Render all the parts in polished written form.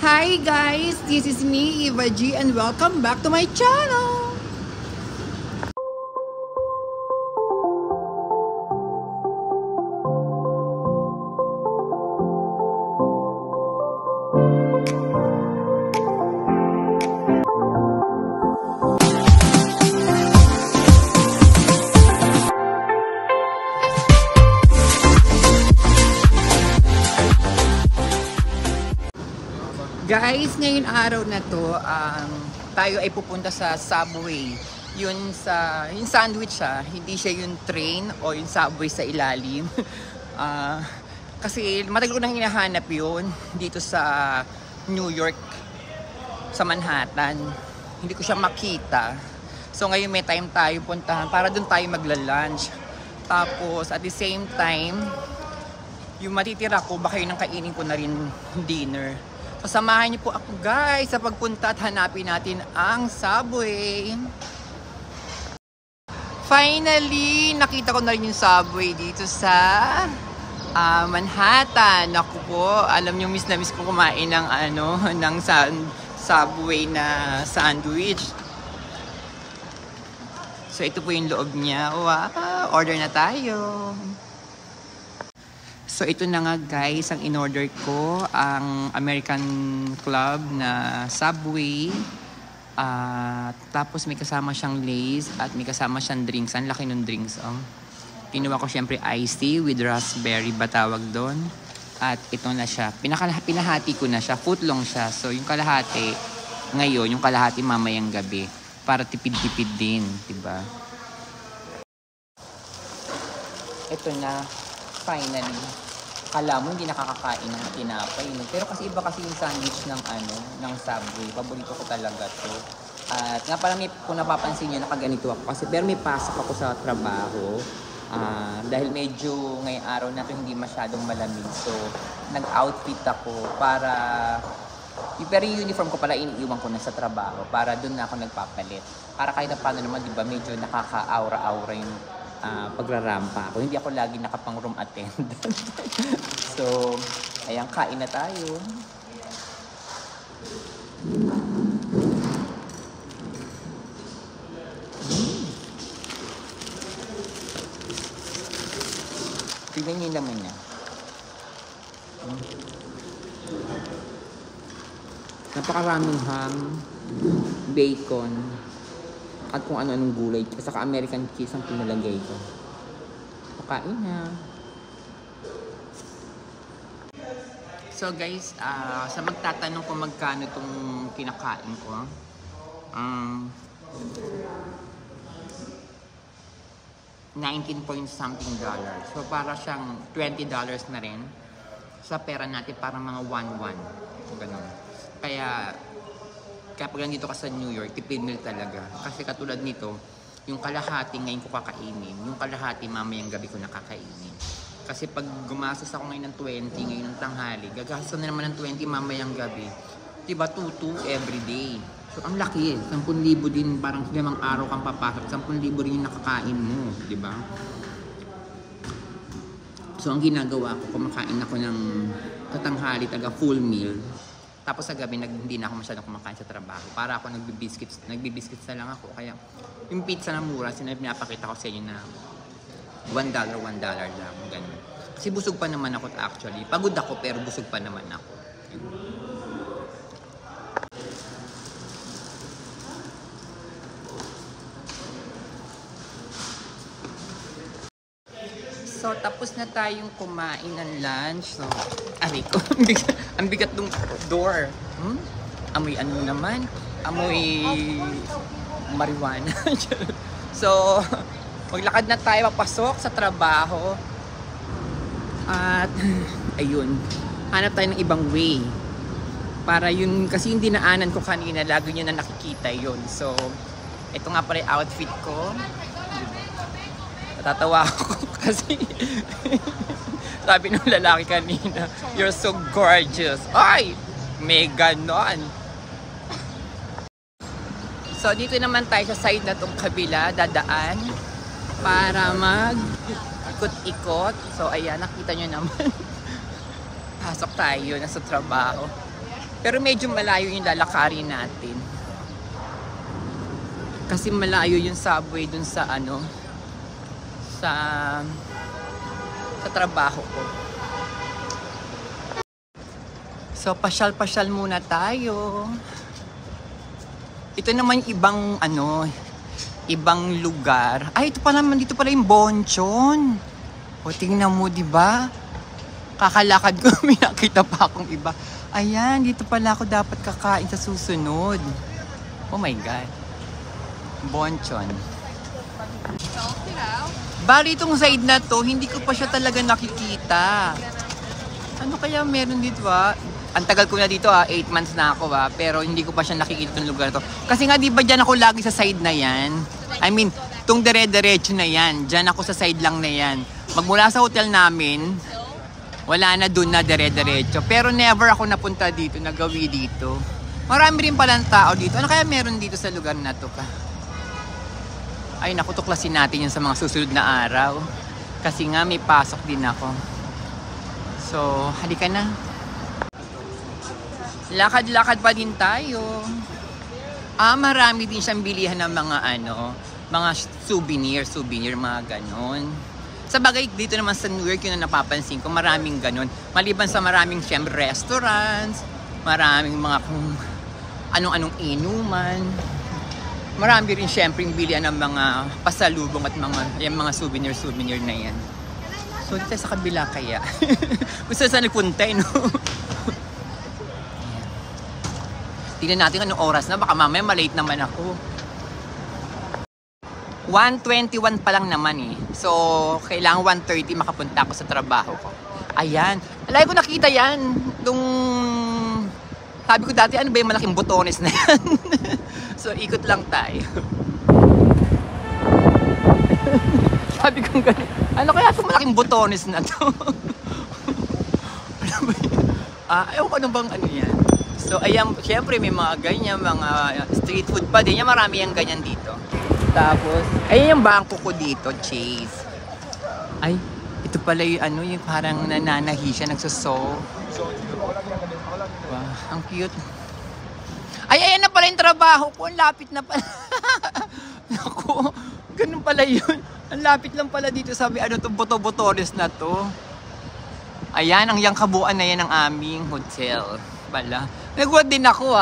Hi guys, this is me, Eva G, and welcome back to my channel! Guys, ngayong araw na to, tayo ay pupunta sa Subway. Yung sandwich hindi siya yung train o yung subway sa ilalim. Kasi matagal ko nang hinahanap yun dito sa New York, sa Manhattan. Hindi ko siya makita. So ngayon may time tayo puntahan para doon tayo magla-lunch. Tapos at the same time, yung matitira ko, baka yun ang kainin ko na rin dinner. Samahan niyo po ako guys sa pagpunta at hanapin natin ang Subway. Finally, nakita ko na rin yung Subway dito sa Manhattan. Naku po, alam niyo miss na miss ko kumain ng ng Subway na sandwich. So ito po yung loob niya. Wow, order na tayo. So ito na nga guys, ang in-order ko, ang American Club na Subway. Tapos may kasama siyang Lay's at may kasama siyang drinks. Ang laki ng drinks. Kinuha ko syempre iced tea with raspberry ba tawag doon. At ito na siya. Pinahati ko na siya. Footlong siya. So yung kalahati ngayon, yung kalahati mamayang gabi. Para tipid-tipid din. Diba? Ito na. Finally. Akala mo hindi nakakakain ng tinapay, no? Pero kasi iba kasi yung sandwich ng ng Subway. Paborito ko talaga to. At nga pala kung napapansin niyo, nakaganito ako kasi pero may pasok ako sa trabaho. Dahil medyo ngayong araw na to hindi masyadong malamig. So nag-outfit ako para pero yung uniform ko pala iniiwan ko na sa trabaho para doon na ako nagpapalit. Para kahit na paano naman, 'di ba, medyo nakaka-aura-aura yung pagrarampa ako. Hindi ako lagi nakapang room attendant. So, ayan, kain na tayo. Tignan niyo yung laman niya. Napakaraming ham, bacon, at kung ano-anong gulay. Saka American cheese ang pinalagay ko. Pakain na. So guys, sa magtatanong kung magkano itong kinakain ko, 19 point something dollars. So para siyang $20 na rin. Sa pera natin parang mga 1-1. Ganun. Kaya kapag nandito ka sa New York, tipid meal talaga. Kasi katulad nito, yung kalahati ngayon ko kakainin, yung kalahati mamayang gabi ko nakakainin. Kasi pag gumastos ako ngayon ng 20, ngayon ng tanghali, gagastos na naman ng 20 mamayang gabi. Diba, 2 every day. So, ang laki eh. 10,000 din, parang 5 araw kang papasok. 10,000 rin yung nakakain mo. Diba? So, ang ginagawa ko, kumakain ako ng tatanghali, taga full meal. Tapos sa gabi, hindi na ako masyadong kumakain sa trabaho. Para ako nagbi-biscuits na lang ako. Kaya yung pizza na mura, pinapakita ko sa inyo na $1 lang. Ganun. Kasi busog pa naman ako actually. Pagod ako pero busog pa naman ako. So, tapos na tayong kumain ng lunch. So, aray ko, ang bigat ng door. Amoy ano naman? Amoy marijuana. So, maglakad na tayo papasok sa trabaho. At, ayun, hanap tayo ng ibang way. Para yun, kasi yung dinaanan ko kanina, lagi nyo na nakikita yun. So, ito nga pala yung outfit ko. Natatawa ako kasi sabi ng lalaki kanina, you're so gorgeous. Ay! May ganon. So, dito naman tayo sa side na itong kabila, dadaan para mag-ikot-ikot. So, ayan, nakita nyo naman. Pasok tayo, nasa trabaho. Pero medyo malayo yung lalakarin natin. Kasi malayo yung subway dun sa ano, sa trabaho ko. So, pasyal-pasyal muna tayo. Ito naman ibang ano, ibang lugar. Ay, ito pala naman, dito pala yung Bonchon. O, tingnan mo, di ba? Kakalakad ko, may nakita pa akong iba. Ayan, dito pala ako dapat kakain sa susunod. Oh my God. Bonchon. Bali itong side na to, hindi ko pa siya talaga nakikita. Ano kaya meron dito Ang tagal ko na dito 8 months na ako pero hindi ko pa siya nakikita itong lugar na to. Kasi nga di ba dyan ako lagi sa side na yan? I mean, itong dire-diretso na yan. Dyan ako sa side lang na yan. Magmula sa hotel namin, wala na dun na dire-diretso. Pero never ako napunta dito, nagawi dito. Marami rin palang tao dito. Ano kaya meron dito sa lugar na to ka? Ay naku, tuklasin natin yan sa mga susunod na araw. Kasi nga may pasok din ako. So, halika na. Lakad-lakad pa din tayo. Marami din siyang bilihan ng mga mga souvenir, mga ganon. Sa bagay, dito naman sa New York, yun na napapansin ko, maraming ganon. Maliban sa maraming siyempre restaurants, maraming mga kung anong-anong inuman. Marami rin siyempre yung bilihan ng mga pasalubong at mga souvenir na yan. So, dito sa kabila kaya. Gusto saan nagpunta, no? Tingnan natin anong oras na. Baka mamaya malate naman ako. 1:21 pa lang naman eh. So, kailangan 1:30 makapunta ako sa trabaho ko. Ayan. Alay ko nakita yan. Sabi ko dati, ano ba yung malaking botones na yan? So, ikot lang tayo. Sabi ko gano'n. Ano kaya itong malaking botones na to? Ano ba yun? Ayaw ko ano bang ano yan. So, ayan, syempre may mga ganyan, mga street food pa din. Marami yung ganyan dito. Tapos, ayan yung bangko ko dito, Chase. Ay, ito pala yung yung parang nananahi siya, nagsuso. Wow, ang cute. Ay, ayan na pala yung trabaho ko. Ang lapit na pala. Naku, ganun pala yun. Ang lapit lang pala dito. Sabi, itong boto-botones na to. Ayan, ang yang kabuuan na yan ng aming hotel. Pala. Nagulat din ako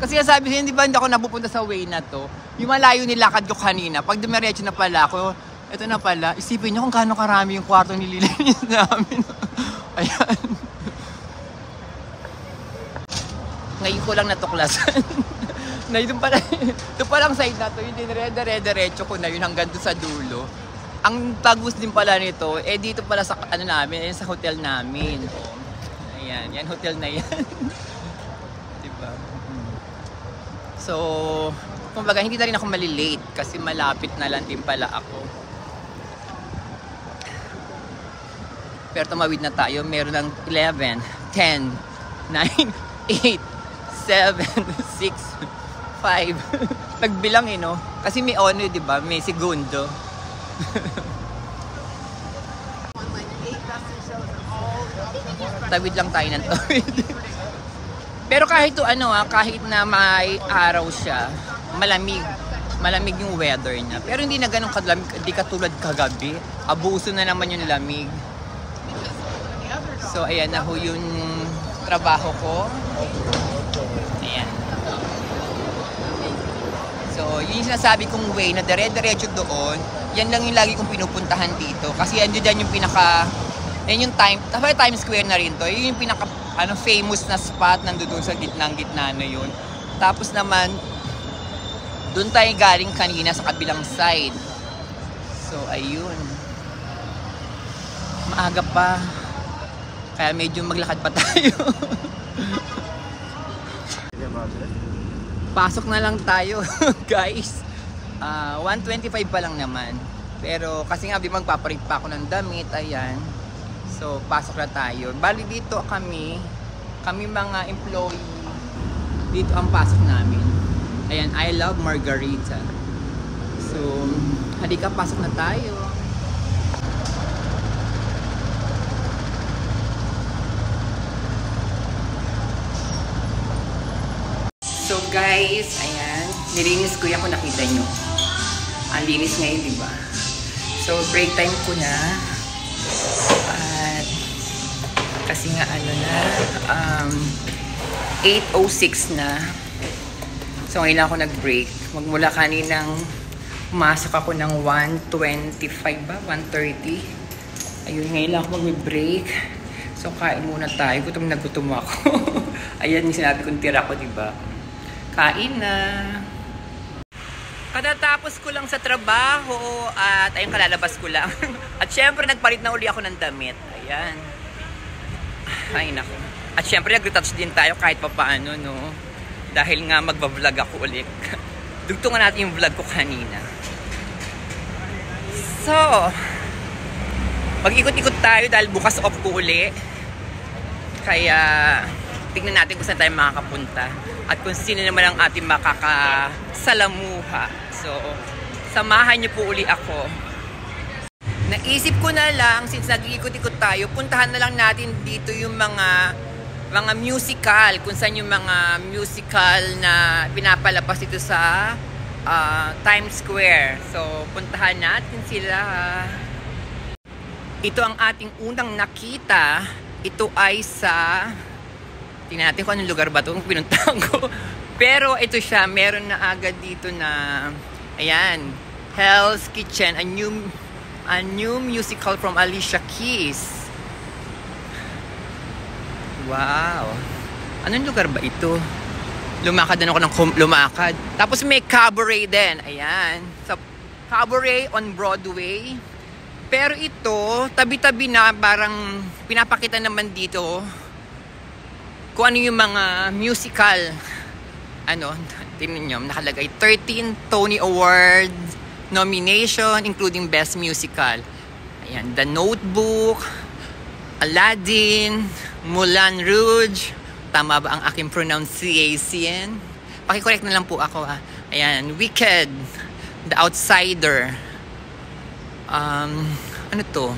Kasi sabi siya, hindi ba hindi ako napupunta sa way na to? Yung malayo nilakad ko kanina, pag dumiretso na pala ako, ito na pala, isipin niyo kung gaano karami yung kwarto nililinis namin. Ayan. Ngayon ko lang natuklasan. Na ito palang side na to, yung dinire-diretso ko na yun hanggang doon sa dulo. Ang tagus din pala nito, dito pala sa namin, sa hotel namin. Ayan, yan hotel na yan. Diba? So, kumbaga hindi na rin ako malilate kasi malapit na lang din pala ako. Pero tumawid na tayo, meron ng 11, 10, 9, 8, 7, 6, 5. Nagbilang no? Kasi may ono, di ba? May segundo. Tawid lang tayo ng tawid. Pero kahit kahit na may araw siya, malamig yung weather niya. Pero hindi na ganun kalamig, hindi katulad kagabi. Abuso na naman yung lamig. So ayan na ho yung trabaho ko. Ayan. So yun yung sinasabi kong way na dire-diretso doon. Yan lang yung lagi kong pinupuntahan dito. Kasi yan yung pinaka... Yan yung Times Square na rin to. Yun yung pinaka famous na spot nandoon sa gitnang-gitna na yun. Tapos naman, doon tayo galing kanina sa kabilang side. So, ayun. Maaga pa. Kaya medyo maglakad pa tayo. Pasok na lang tayo, guys. 1:25 pa lang naman. Pero kasi nga magpapalit pa ako ng damit, ayan. So pasok na tayo. Bali dito kami mga employee, dito ang pasok namin. Ayan, I love Margarita. So halika, pasok na tayo. Guys, ayan. Nilinis ko yan kung nakita nyo. Ang linis ngayon, di ba? So, break time ko na. At, kasi nga ano na, 8:06 na. So, ngayon lang ako nag-break. Magmula kaninang pumasok ako ng 1:25 ba? 1:30. Ayun, ngayon lang ako mag-break. So, kain muna tayo. Gutom na gutom ako. Ayan yung sinabi kong tira ko, di ba? Kain na! Katatapos ko lang sa trabaho at ayun, kalalabas ko lang. At syempre, nagpalit na uli ako ng damit. Ayan. Ay, naku. At syempre, nag-retouch din tayo kahit papaano, no? Dahil nga magbablog ako ulit. Dugtungan natin yung vlog ko kanina. So, mag-ikot-ikot tayo dahil bukas off ko uli. Kaya, tignan natin kung saan tayo makakapunta. At kung sino naman ang ating makakasalamuha. So, samahan niyo po uli ako. Naisip ko na lang, since nag-iikot-ikot tayo, puntahan na lang natin dito yung mga musical. Kung saan yung mga musical na pinapalabas dito sa Times Square. So, puntahan natin sila. Ito ang ating unang nakita. Ito ay sa... Tingnan natin kung anong lugar ba ito, kung pinuntahan ko. Pero ito siya, meron na agad dito na, ayan, Hell's Kitchen, a new musical from Alicia Keys. Wow. Anong lugar ba ito? Lumakad din ako ng lumakad. Tapos may cabaret din, ayan. So, cabaret on Broadway. Pero ito, tabi-tabi na, parang pinapakita naman dito kung ano yung mga musical, ano, tingnan nyo, nakalagay 13 Tony Award nomination, including Best Musical. Ayan, The Notebook, Aladdin, Moulin Rouge, tama ba ang aking pronunciation? Pakicorrect na lang po ako, ah. Ayan, Wicked, The Outsider, ano to?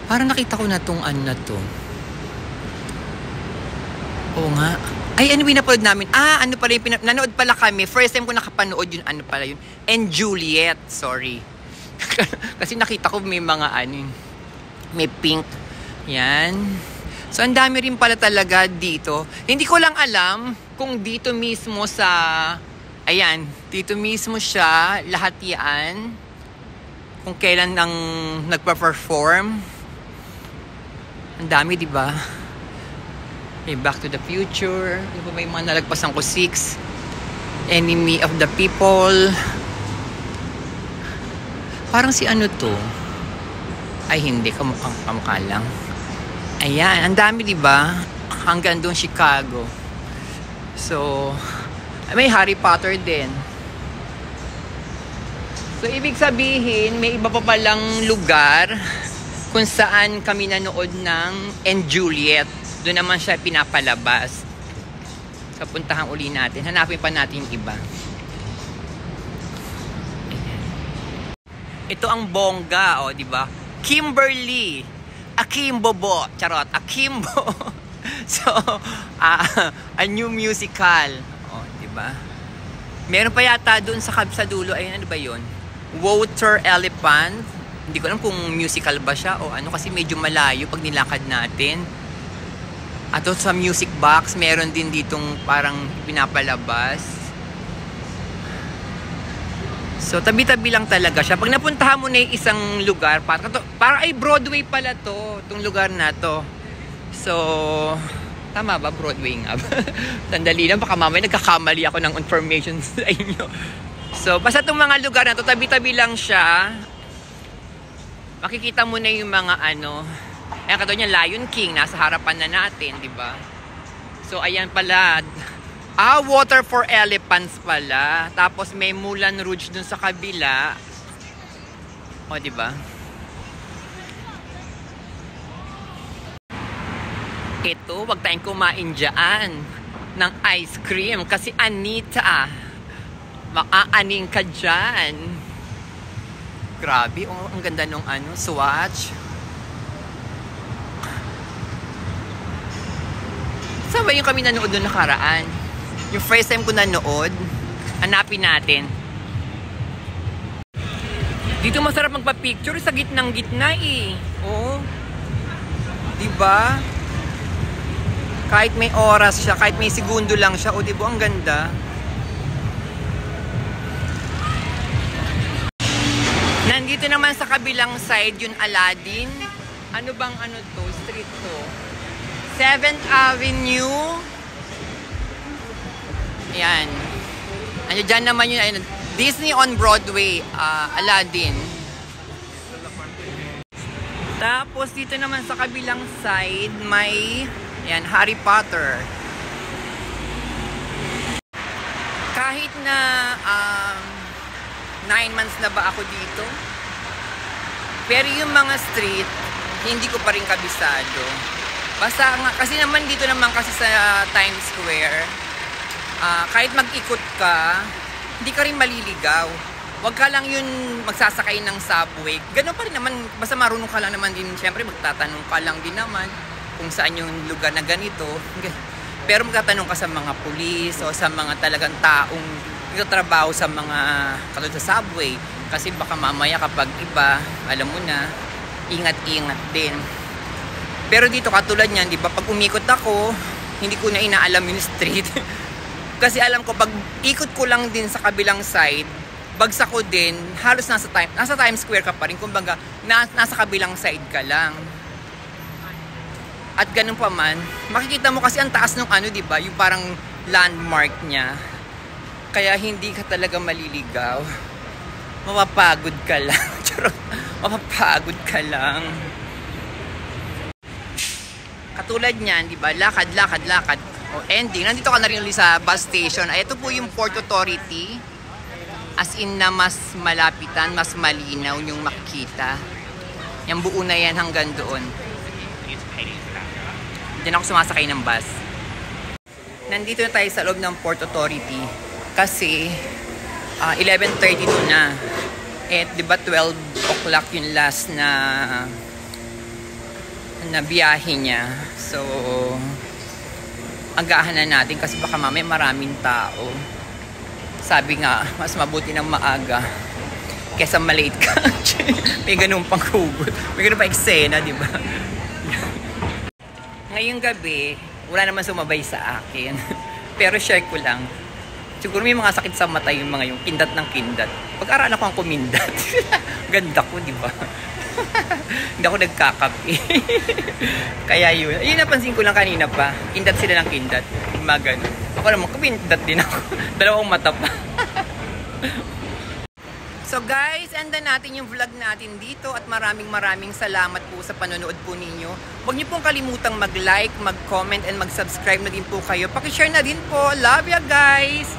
Parang nakita ko na tong ano na to. Oo nga. Ay, ano pinapanood namin? Ano pala yung nanood pala kami. First time ko nakapanood yun. Ano pala yun? And Juliet. Sorry. Kasi nakita ko may mga may pink. Yan. So, ang dami rin pala talaga dito. Hindi ko lang alam kung dito mismo sa... Ayan. Dito mismo siya. Lahat yan. Kung kailan nang nagpa-perform. Ang dami, di ba? May Back to the Future. Ano ba, may mga nalagpasan ko? 6. Enemy of the People. Parang si ano to? Ay, hindi. Kamukha lang. Ayan. Ang dami, diba? Hanggang doon, Chicago. So, may Harry Potter din. So, ibig sabihin, may iba pa palang lugar kung saan kami nanood ng And Juliet. Doon naman siya pinapalabas. So, puntahan uli natin. Hanapin pa natin yung iba. Ayan. Ito ang bongga, o, di ba? Kimberly. Akimbobo. Charot. Akimbo. So, a new musical. O, di ba? Meron pa yata doon sa dulo. Ayun, ano ba yun? Water Elephant. Hindi ko alam kung musical ba siya o ano, kasi medyo malayo pag nilakad natin. At sa music box, meron din ditong parang pinapalabas. So, tabi-tabi lang talaga siya. Pag napuntahan mo na yung isang lugar, parang ay Broadway pala to, itong lugar na to. So, tama ba? Broadway nga ba? Sandali lang, baka mamaya nagkakamali ako ng information sa inyo. So, basta itong mga lugar na to, tabi-tabi lang siya. Makikita mo na yung mga ayan, katulad niya, Lion King, nasa harapan na natin, di ba? So, ayan pala. Water for Elephants pala. Tapos, may Moulin Rouge dun sa kabila. O, di ba? Ito, wag tayong kumain dyan ng ice cream. Kasi, Anita, makaaning ka dyan. Grabe, ang ganda nung swatch. Saan ba yung kami nanood doon nakaraan? Yung first time ko nanood. Hanapin natin. Dito masarap magpa-picture sa gitnang-gitna eh. Oo. Diba? Kahit may oras siya, kahit may segundo lang siya. O diba, ang ganda. Nandito naman sa kabilang side yung Aladdin. Ano bang ano to? Street to? 7th Avenue. Ayan. Ano dyan naman yun? Ayun, Disney on Broadway. Aladdin. Tapos dito naman sa kabilang side may ayan, Harry Potter. Kahit na 9 months na ba ako dito, pero yung mga street hindi ko pa rin kabisado. Basta nga, kasi naman dito naman kasi sa Times Square, kahit mag-ikot ka, hindi ka rin maliligaw. Huwag ka lang yun magsasakay ng subway. Ganun pa rin naman, basta marunong ka lang naman din, syempre magtatanong ka lang din naman kung saan yung lugar na ganito. Pero magtatanong ka sa mga pulis o sa mga talagang taong nagtatrabaho sa mga katulad sa subway. Kasi baka mamaya kapag iba, alam mo na, ingat-ingat din. Pero dito katulad niyan, di ba, pag umikot ako, hindi ko na inaalam yung street. Kasi alam ko, pag ikot ko lang din sa kabilang side, bagsak ko din, halos nasa Times Square ka pa rin. Kumbaga, nasa kabilang side ka lang. At ganun pa man, makikita mo kasi ang taas ng ano, di ba? Yung parang landmark niya. Kaya hindi ka talaga maliligaw. Mapapagod ka lang. Mapapagod ka lang. Katulad niyan, di ba? Lakad. O ending, nandito ka na rin ulit sa bus station. Ay, ito po yung Port Authority. As in na mas malapitan, mas malinaw yung makikita. Yung buo na yan hanggang doon. Diyan ako sumasakay ng bus. Nandito na tayo sa loob ng Port Authority. Kasi 11:32 na. Eh, di ba 12 o'clock yung last na biyahe niya. So, agahan na natin kasi baka mamaya maraming tao. Sabi nga, mas mabuti ng maaga kesa malate ka. May ganun pang hugot. May ganun pang eksena, di ba? Ngayong gabi, wala naman sumabay sa akin. Pero share ko lang. Siguro may mga sakit sa mata yung mga yung kindat ng kindat. Pag-aralan ko ang kumindat. Ganda ko, di ba? Hindi ako nagkakapi. Kaya yun. Ayun, napansin ko lang kanina pa. Kindat sila ng kindat. Mga ganun. Ako naman, kumindat din ako. Dalawang mata pa. So guys, enda natin yung vlog natin dito at maraming salamat po sa panonood po ninyo. Huwag niyo pong kalimutang mag-like, mag-comment, and mag-subscribe na din po kayo. Paki-share na din po. Love ya guys!